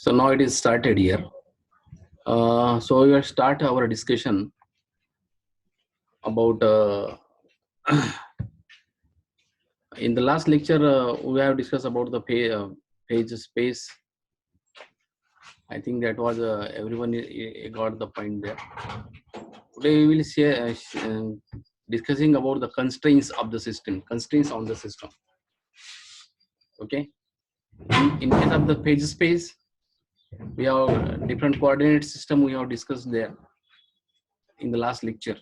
So now it is started here. So we will start our discussion about in the last lecture we have discussed about the page space. I think that was everyone got the point there. Today we will share discussing about the constraints of the system, constraints on the system. Okay. In case of the page space, we have different coordinate system we have discussed there in the last lecture.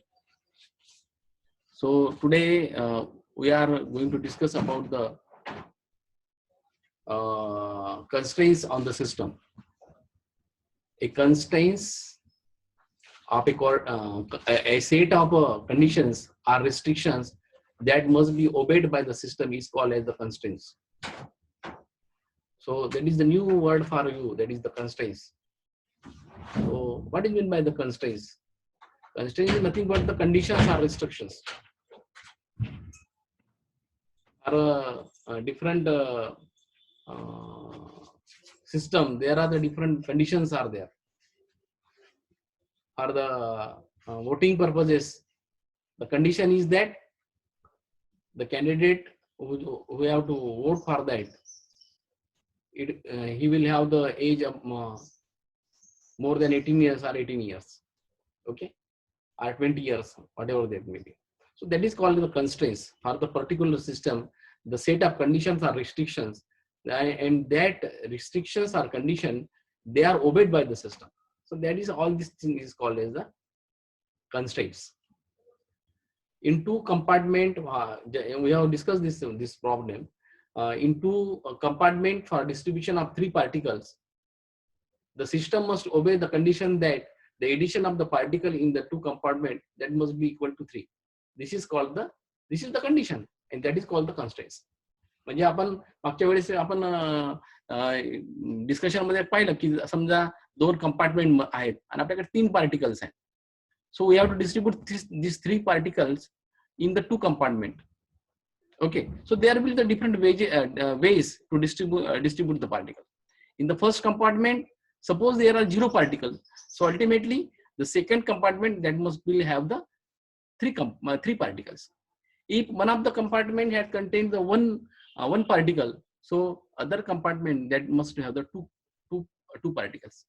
So today we are going to discuss about the constraints on the system. A constraints of a set of conditions or restrictions that must be obeyed by the system is called as the constraints. So that is the new word for you, that is the constraints. So what is meant by the constraints? Constraints is nothing but the conditions or restrictions. Are different system, there are the different conditions are there. For the voting purposes, the condition is that the candidate who have to vote for that, he will have the age of more than 18 years or 18 years, okay, or 20 years, whatever that may be. So that is called the constraints for the particular system, the set of conditions or restrictions, and that restrictions or condition, they are obeyed by the system. So that is all this thing is called as the constraints. In two compartment, we have discussed this problem. In two compartment for distribution of 3 particles, the system must obey the condition that the addition of the particle in the 2 compartment that must be equal to 3. This is the condition, and that is called the constraints. म्हणजे आपण मागच्या वेळेस आपण discussion मध्ये पाहिलं की समजा 2 compartment आहेत आणि आपल्याकडे 3 पार्टिकल्स आहेत. So we have to distribute these 3 particles in the 2 compartment. Okay, so there will be the different ways to distribute the particle. In the first compartment, suppose there are 0 particles, so ultimately the second compartment that must will have the 3 particles. If one of the compartment had contained the one particle, so other compartment that must have the two particles.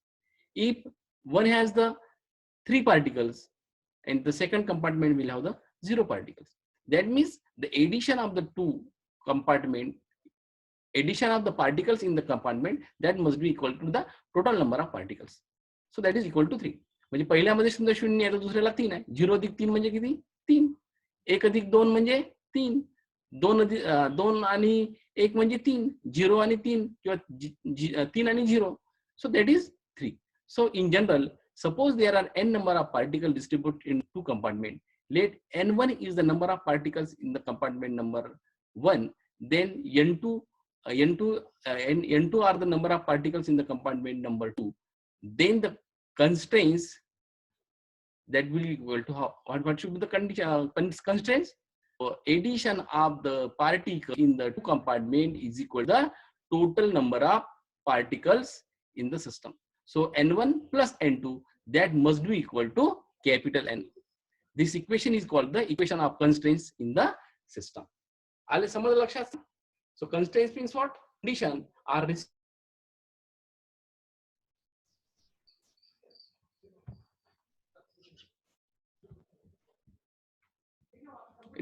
If one has the 3 particles and the second compartment will have the 0 particles, that means the addition of the 2 compartment, addition of the particles in the compartment, that must be equal to the total number of particles. So that is equal to 3. म्हणजे पहिल्यामध्ये समजा 0 आहे तर दुसऱ्याला 3 आहे. 0 अधिक 3 म्हणजे किती? 3. 1 अधिक 2 म्हणजे 3. 2 आणि 1 म्हणजे 3. 0 आणि 3 किंवा 3 आणि 0. So that is 3. So in general, suppose there are n number of particles distributed in 2 compartments. Let n1 is the number of particles in the compartment number 1. Then n2 are the number of particles in the compartment number 2. Then the constraints that will be equal to what should be the constraints? So addition of the particles in the 2 compartment is equal to the total number of particles in the system. So n1 plus n2, that must be equal to capital N. This equation is called the equation of constraints in the system. आले समज लक्षात? So constraints means what? Condition or it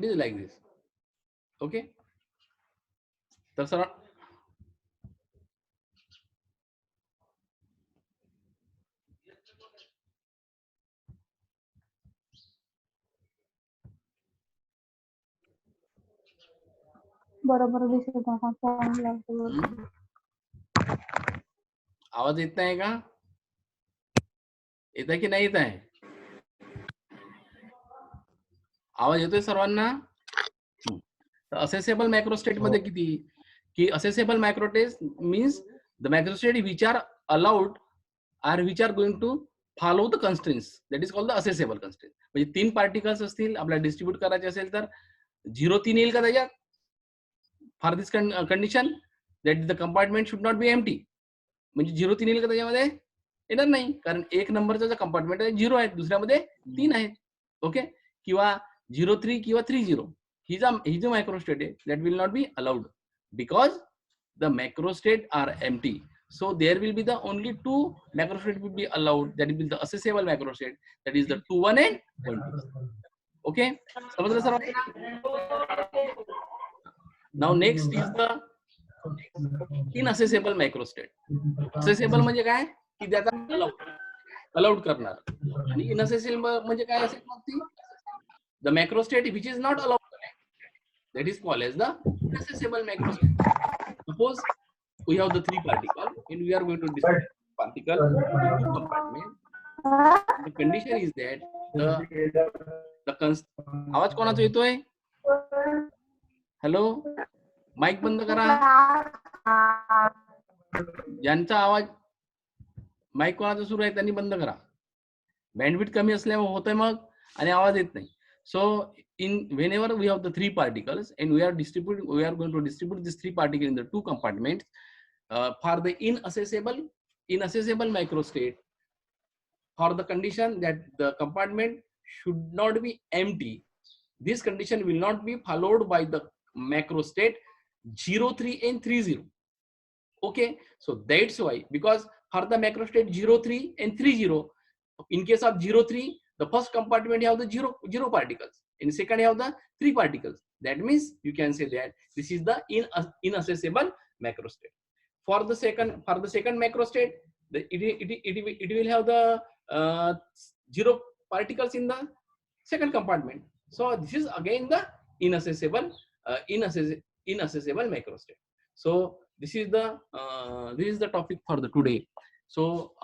is like this. Okay. तर sir बरोबर दिसत आहे. आवाज येत नाही का? येत आहे की नाही येत आहे? आवाज येतोय सर्वांना? असेसेबल मॅक्रोस्टेट मध्ये किती की accessible macrostate means the macrostate which are allowed are which are going to follow the constraints, that is called the accessible constraint. म्हणजे 3 पार्टिकल्स असतील आपल्याला डिस्ट्रीब्यूट करायचे असेल तर 0 3 येईल का त्याच्यात? For this condition that the compartment should not be empty. म्हणजे 0-3 येईल का त्याच्यामध्ये? येणार नाही, कारण एक नंबरचा जो कंपार्टमेंट आहे 0 आहे, दुसऱ्यामध्ये 3 आहेत. ओके, किंवा 03 किंवा 30 ही जो मायक्रोस्टेट आहे that will not be allowed because the microstate are empty. So there will be the only two macrostate will be allowed, that will be the accessible macrostate, that is the 2-1 and 1-2. Okay, समजलं सर्वांना? Now next is the inaccessible macrostate. Accessible म्हणजे काय की त्याचा allowed करणार, आणि inaccessible म्हणजे काय असेल मग ती the macrostate which is not allowed, that is called as the inaccessible macrostate. Suppose we have the 3 particles and we are going to discuss particle in 2 compartments. The condition is that आवाज कोणाचा येतोय? Hello, mike बंद करा. ज्यांचा आवाज mike कोणाचा सुरू आहे त्यांनी बंद करा. बँडविड्थ कमी असल्यामुळे होतंय मग आणि आवाज येत नाही. So whenever we have the 3 particles and we are going to distribute these 3 particles in the 2 compartments. For the inaccessible microstate, for the condition that the compartment should not be empty, this condition will not be followed by the macrostate 03 and 30. Okay, so that's why, because for the macrostate 03 and 30, in case of 03, the first compartment have the 0 particles, in second have the 3 particles. That means you can say that this is the inaccessible macrostate. For the second macrostate, it will have the 0 particles in the second compartment. So this is again the inaccessible macrostate. So this is the topic for the today. So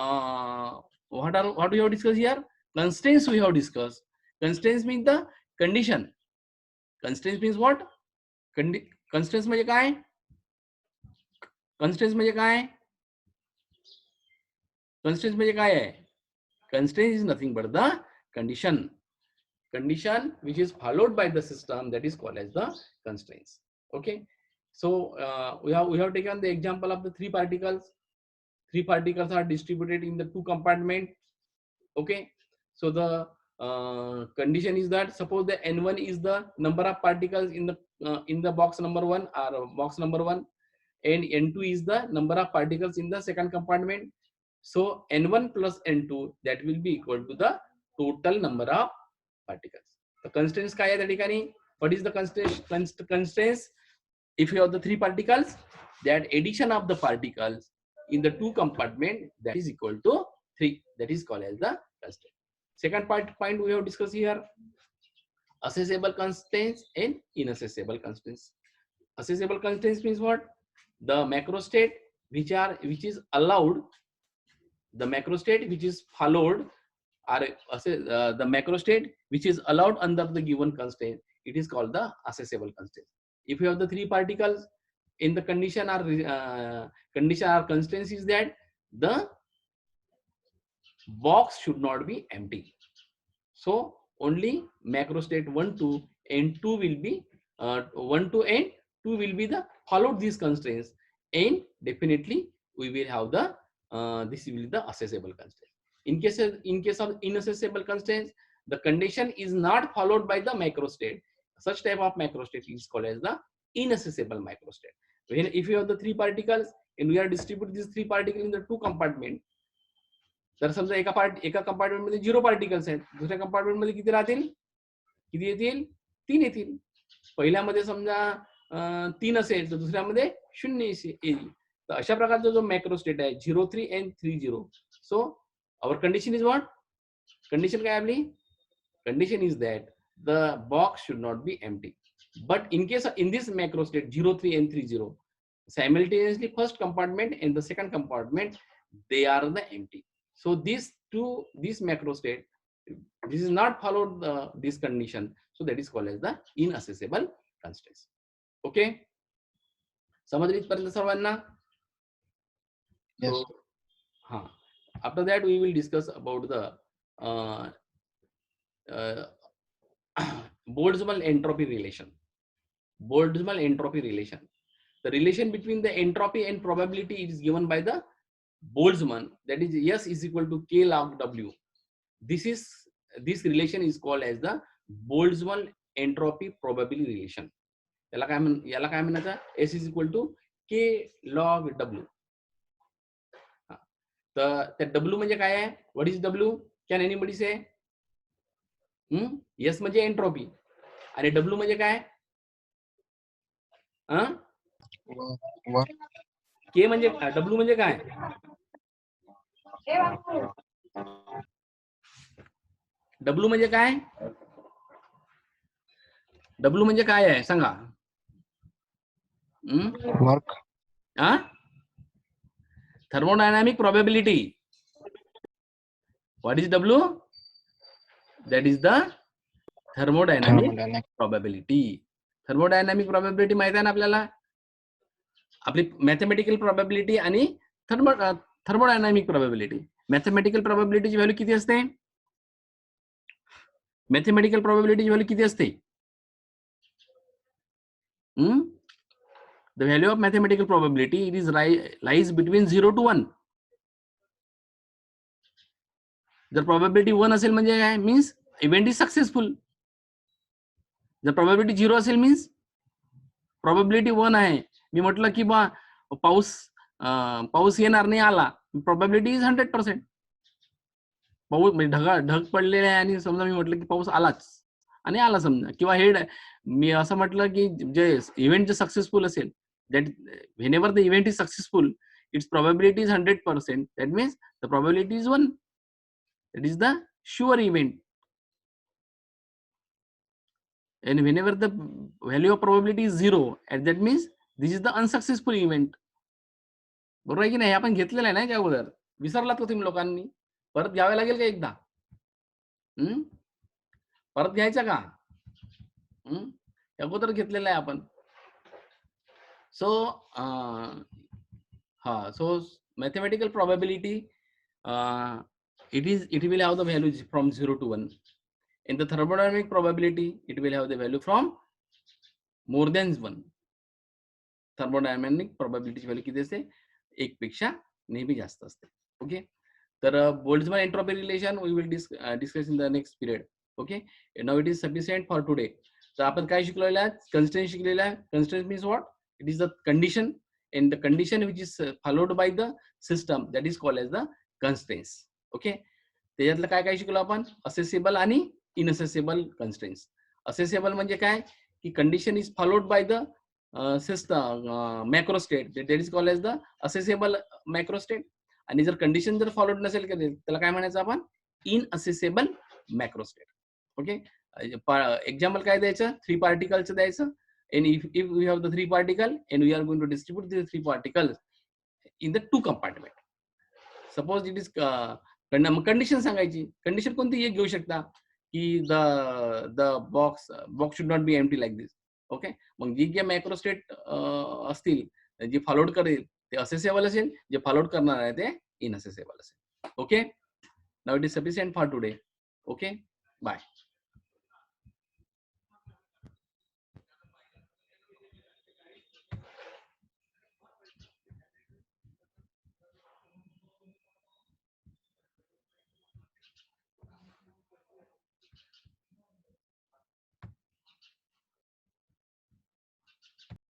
what we have discussed here? Constraints we have discussed. Constraints means the condition. Constraints means what? Constraints म्हणजे काय? Constraints म्हणजे काय? Constraints म्हणजे काय आहे? Constraint is nothing but the condition which is followed by the system, that is called as the constraints. Okay, so we have taken the example of the 3 particles. 3 particles are distributed in the 2 compartments. Okay, so the condition is that suppose the n1 is the number of particles in the box number 1 or box number 1, and n2 is the number of particles in the second compartment. So n1 plus n2, that will be equal to the total number of particles. The constraints काय आहे त्या ठिकाणी? What is the constraints? If you have the 3 particles, that addition of the particles in the 2 compartments, that is equal to 3. That is called as the constraint. Second point we have discussed here, accessible constraints and inaccessible constraints. Accessible constraints means what? The macrostate which is allowed, the macrostate which is followed, or the macrostate which is allowed under the given constraint, it is called the accessible constraint. If you have the 3 particles in the condition or constraints is that the box should not be empty. So only macrostate 1, 2 and 2 will be 1, 2 and 2 will be the followed these constraints, and definitely we will have the this will be the accessible constraint. In case of inaccessible constraints, the condition is not followed by the macrostate. Such type of macrostate is called as the inaccessible macrostate. When if you have the 3 particles and we are distributing these 3 particles in the 2 compartments, तर समजा एका compartment मध्ये 0 particles आहेत, दुसऱ्या compartment मध्ये किती राहतील? किती येतील? 3 येतील. पहिल्यामध्ये समजा 3 असेल तर दुसऱ्यामध्ये 0 येईल. तर अशा प्रकारचा जो मॅक्रोस्टेट आहे 03 and 30. So our condition is what? Condition काय आपली? Condition is that the box should not be empty. But in this macrostate 03 and 30, simultaneously first compartment and the second compartment, they are the empty. So this macrostate, this is not followed this condition. So that is called as the inaccessible constraints. Okay. समजली इथपर्यंत सर्वांना? Yes. So, after that we will discuss about the Boltzmann entropy relation. Boltzmann entropy relation. The relation between the entropy and probability is given by the Boltzmann, that is S is equal to K log W. This relation is called as the Boltzmann entropy probability relation. याला काय म्हणायचं? S is equal to K log W. तर त्या W म्हणजे काय आहे? What is W? Can anybody say? S म्हणजे entropy आणि W म्हणजे काय? K म्हणजे W म्हणजे काय? W म्हणजे काय? W म्हणजे काय आहे सांगा? Work. Thermodynamic probability. What is W? That is the thermodynamic probability. Thermodynamic probability माहिती आहे ना आपल्याला? आपली मॅथमॅटिकल प्रोबॅबिलिटी आणि थर्मोडायनामिक प्रोबॅबिलिटी. मॅथमॅटिकल प्रोबॅबिलिटीची व्हॅल्यू किती असते? मॅथमॅटिकल प्रोबॅबिलिटीची व्हॅल्यू किती असते? The value of mathematical probability, it is lies between 0 to 1. जर probability 1 असेल म्हणजे काय? Means event is successful. जर probability 0 असेल means probability 1 आहे. मी म्हटलं की बा पाऊस येणार नाही आला, probability is 100%. पाऊस म्हणजे ढग पडलेले आहे आणि समजा मी म्हटलं की पाऊस आलाच आणि आला समजा, किंवा हे मी असं म्हटलं की जे इव्हेंट जे सक्सेसफुल असेल, that whenever the event is successful, its probability is 100%. That means the probability is 1. That is the sure event. And whenever the value of probability is 0, and that means this is the unsuccessful event. बरोबर आहे की नाही? आपण घेतलेलं आहे ना त्या अगोदर. विसरलात का तुम्ही लोकांनी? परत घ्यावे लागेल का एकदा? परत घ्यायचा का? अगोदर घेतलेलं आहे आपण. So mathematical probability, it will have the values from 0 to 1. In the thermodynamic probability, it will have the value from more than 1. Thermodynamic probability value किती असते? 1 पेक्षा नेहमी जास्त असते. ओके. तर Boltzmann entropy relation we will discuss in the next period. Okay. Now it is sufficient for today. तर आपण काय शिकलेलं आहे? Constraint शिकलेलं आहे. Constraint means what? It is the condition, and the condition which is followed by the system, that is called as the constraints. Okay. त्याच्यातलं काय काय शिकलो आपण? Accessible आणि inaccessible constraints. Accessible म्हणजे काय? की condition is followed by the system macro state, that is called as the accessible macro state. आणि जर कंडिशन जर फॉलोड नसेल का त्याला काय म्हणायचं आपण? इनअसेसेबल मॅक्रो स्टेट. ओके. एक्झाम्पल काय द्यायचं? 3 पार्टिकल्स द्यायचं. And if we have the 3 particles and we are going to distribute the 3 particles in the 2 compartment. Suppose it is condition सांगायची. कंडिशन कोणती एक घेऊ शकता की the box should not be empty like this. Okay. मग जी काही macro state असतील, जी फॉलोड करेल ते असेसेबल असेल, जे फॉलोड करणार आहे ते इनअसेसेबल असेल. Okay. Now it is sufficient for today. Okay. Bye.